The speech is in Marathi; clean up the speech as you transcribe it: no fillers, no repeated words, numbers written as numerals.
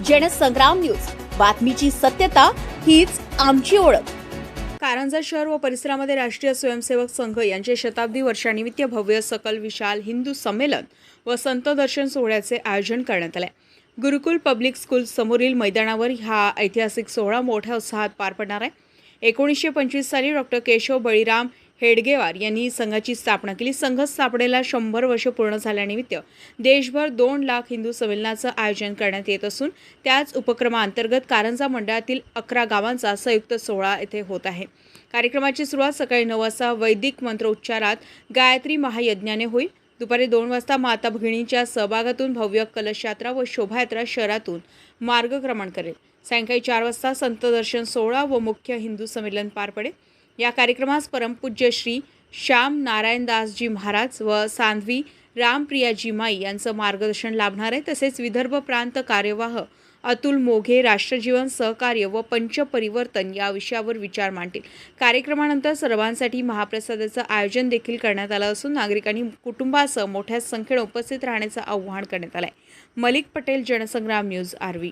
जनसंग्राम न्यूज, बातमीची सत्यता हीच आमची ओळख। कारंजा शहर व परिसरामध्ये राष्ट्रीय स्वयंसेवक संघ यांचे शताब्दी वर्षानिमित्त भव्य सकल विशाल हिंदू संमेलन व संत दर्शन सोहळ्याचे आयोजन करण्यात आले। गुरुकुल पब्लिक स्कूल समोरील मैदानावर हा ऐतिहासिक सोहळा मोठ्या उत्साहात पार पडणार आहे। 1925 साली डॉक्टर केशव बळीराम हेडगेवार यांनी संघाची स्थापना केली। संघ स्थापनेला 100 वर्ष पूर्ण झाल्यानिमित्त देशभर 2 लाख हिंदू संमेलनाचं आयोजन करण्यात येत असून त्याच उपक्रमाअंतर्गत कारंजा मंडळातील 11 गावांचा संयुक्त सोहळा येथे होत आहे। कार्यक्रमाची सुरुवात सकाळी 9 वाजता वैदिक मंत्रोच्चारात गायत्री महायज्ञाने होईल। दुपारी 2 वाजता माता भगिनींच्या सहभागातून भव्य कलश यात्रा व शोभायात्रा शहरातून मार्गक्रमण करेल। सायंकाळी 4 वाजता संत दर्शन सोहळा व मुख्य हिंदू संमेलन पार पडेल। या कार्यक्रमास परमपूज्य श्री श्याम नारायणदासजी महाराज व सांध्वी रामप्रियाजी माई यांचं मार्गदर्शन लाभणार आहे। तसेच विदर्भ प्रांत कार्यवाह अतुल मोघे राष्ट्रजीवन सहकार्य व पंचपरिवर्तन या विषयावर विचार मांडतील। कार्यक्रमानंतर सर्वांसाठी महाप्रसादाचं आयोजन देखील करण्यात आलं असून नागरिकांनी कुटुंबासह मोठ्या संख्येने उपस्थित राहण्याचं आवाहन करण्यात आलं आहे। मलिक पटेल, जनसंग्राम न्यूज, आर्वी।